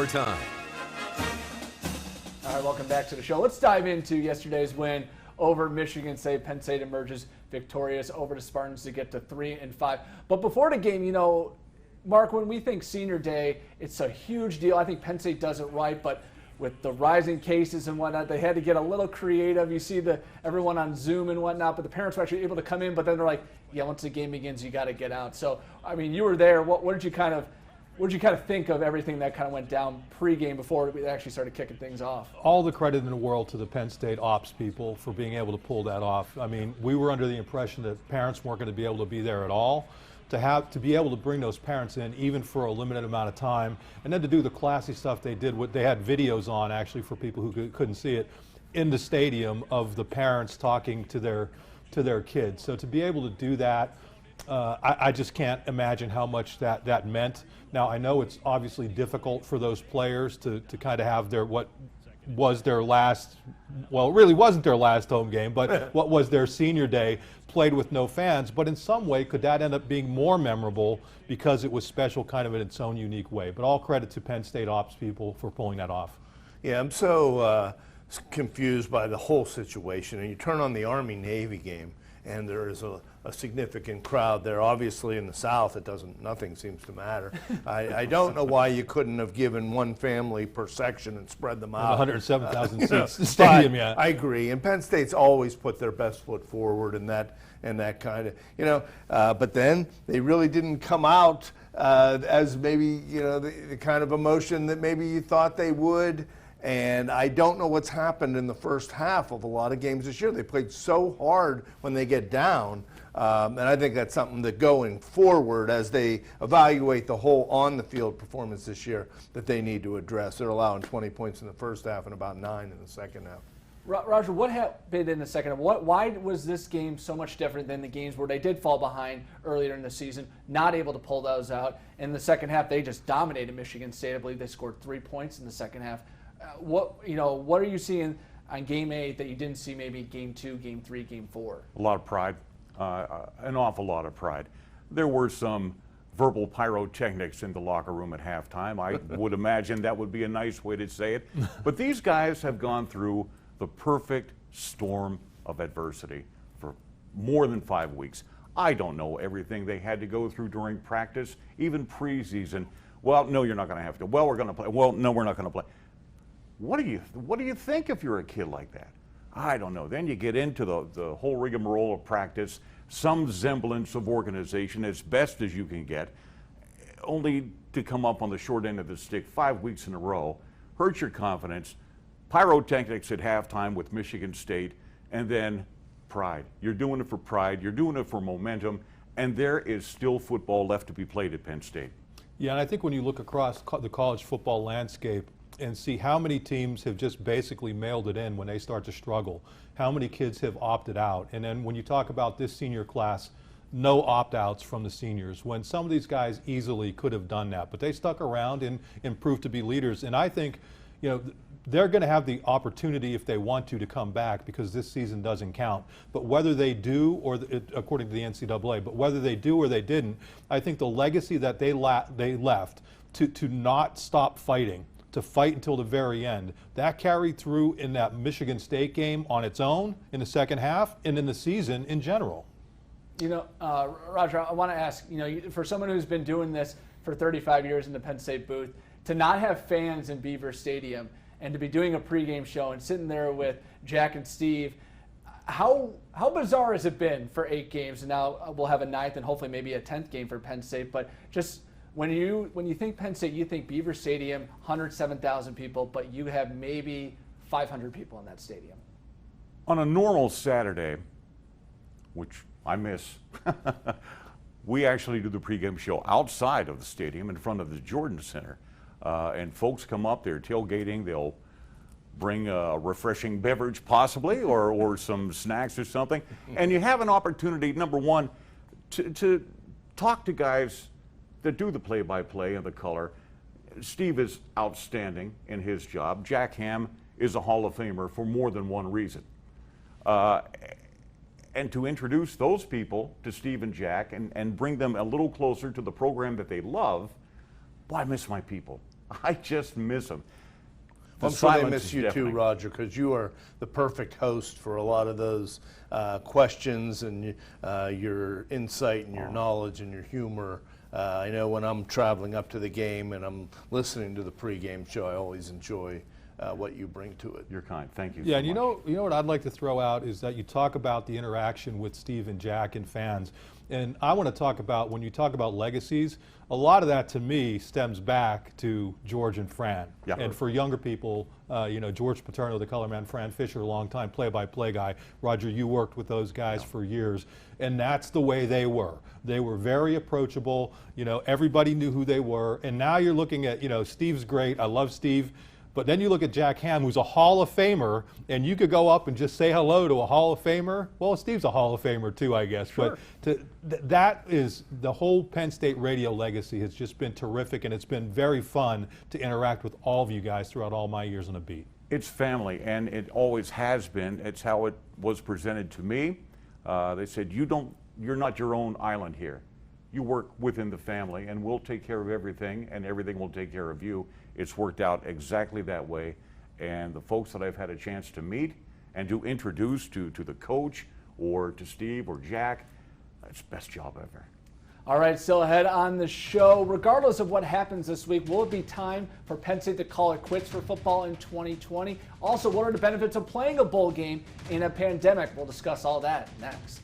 overtime. All right, welcome back to the show. Let's dive into yesterday's win over Michigan State. Penn State emerges victorious over the Spartans to get to 3-5. But before the game, you know, Mark, when we think senior day, it's a huge deal. I think Penn State does it right, but with the rising cases and whatnot, they had to get a little creative. You see everyone on Zoom and whatnot, but the parents were actually able to come in, but then they're like, yeah, once the game begins, you got to get out. So, I mean, you were there. What did you kind of think of everything that kind of went down pregame before we actually started kicking things off? All the credit in the world to the Penn State ops people for being able to pull that off. I mean, we were under the impression that parents weren't going to be able to be there at all. To be able to bring those parents in, even for a limited amount of time, and then to do the classy stuff they did. They had videos on, actually, for people who couldn't see it, in the stadium of the parents talking to their kids. So to be able to do that, I just can't imagine how much that meant. Now, I know it's obviously difficult for those players to kind of have what was their last, well, it really wasn't their last home game, but what was their senior day played with no fans. But in some way, could that end up being more memorable because it was special kind of in its own unique way? But all credit to Penn State ops people for pulling that off. Yeah, I'm so confused by the whole situation. And you turn on the Army-Navy game, and there is a significant crowd there. Obviously, in the South, nothing seems to matter. I don't know why you couldn't have given one family per section and spread them out. 107,000 seats stadium, yeah. I agree, and Penn State's always put their best foot forward in that kind of, but then they really didn't come out as maybe, the kind of emotion that maybe you thought they would. And I don't know what's happened in the first half of a lot of games this year. They played so hard when they get down. And I think that's something that going forward, as they evaluate the whole on-the-field performance this year, that they need to address. They're allowing 20 points in the first half and about 9 in the second half. Roger, what happened in the second half? Why was this game so much different than the games where they did fall behind earlier in the season, not able to pull those out? In the second half, they just dominated Michigan State. I believe they scored 3 points in the second half. What are you seeing on Game 8 that you didn't see maybe Game 2, Game 3, Game 4? A lot of pride, an awful lot of pride. There were some verbal pyrotechnics in the locker room at halftime. I would imagine that would be a nice way to say it. But these guys have gone through the perfect storm of adversity for more than 5 weeks. I don't know everything they had to go through during practice, even preseason. Well, no, you're not going to have to. Well, we're going to play. Well, no, we're not going to play. What do you think if you're a kid like that? I don't know. Then you get into the whole rigmarole of practice, some semblance of organization as best as you can get, only to come up on the short end of the stick 5 weeks in a row, hurts your confidence, pyrotechnics at halftime with Michigan State, and then pride. You're doing it for pride, you're doing it for momentum, and there is still football left to be played at Penn State. Yeah, and I think when you look across the college football landscape and see how many teams have just basically mailed it in when they start to struggle, how many kids have opted out, and then when you talk about this senior class, no opt-outs from the seniors, when some of these guys easily could have done that, but they stuck around and proved to be leaders. And I think, they're going to have the opportunity if they want to come back, because this season doesn't count. But whether they do, or according to the NCAA, but whether they do or they didn't, I think the legacy that they left to not stop fighting, to fight until the very end, that carried through in that Michigan State game on its own in the second half and in the season in general. Roger, I want to ask, for someone who's been doing this for 35 years in the Penn State booth, to not have fans in Beaver Stadium and to be doing a pregame show and sitting there with Jack and Steve, how bizarre has it been for 8 games? And now we'll have a 9th and hopefully maybe a 10th game for Penn State. But just when you think Penn State, you think Beaver Stadium, 107,000 people, but you have maybe 500 people in that stadium. On a normal Saturday, which I miss, we actually do the pregame show outside of the stadium in front of the Jordan Center. And folks come up, they're tailgating, they'll bring a refreshing beverage possibly, or some snacks or something. And you have an opportunity, number one, to talk to guys that do the play-by-play and the color. Steve is outstanding in his job. Jack Ham is a Hall of Famer for more than one reason. And to introduce those people to Steve and Jack and bring them a little closer to the program that they love, boy, I miss my people. I just miss them. I'm sure they miss you too, Roger, because you are the perfect host for a lot of those questions and your insight and your knowledge and your humor. I know when I'm traveling up to the game and I'm listening to the pregame show, I always enjoy what you bring to it. You're kind. Thank you. Yeah, so and you much. know what I'd like to throw out is that you talk about the interaction with Steve and Jack and fans, and I want to talk about, when you talk about legacies, a lot of that to me stems back to George and Fran. Yeah. And for younger people, you know, George Paterno, the color man, Fran Fisher, a long time play-by-play guy. Roger, you worked with those guys for years, and that's the way they were. They were very approachable. You know, everybody knew who they were, and now you're looking at, you know, Steve's great. I love Steve. But then you look at Jack Ham, who's a Hall of Famer, and you could go up and just say hello to a Hall of Famer. Well, Steve's a Hall of Famer too, I guess. Sure. But that is, the whole Penn State radio legacy has just been terrific, and it's been very fun to interact with all of you guys throughout all my years on the beat. It's family, and it always has been. It's how it was presented to me. They said, you're not your own island here. You work within the family, and we'll take care of everything, and everything will take care of you. It's worked out exactly that way, and the folks that I've had a chance to meet and to introduce to the coach or to Steve or Jack, it's the best job ever. All right, still ahead on the show. Regardless of what happens this week, will it be time for Penn State to call it quits for football in 2020? Also, what are the benefits of playing a bowl game in a pandemic? We'll discuss all that next.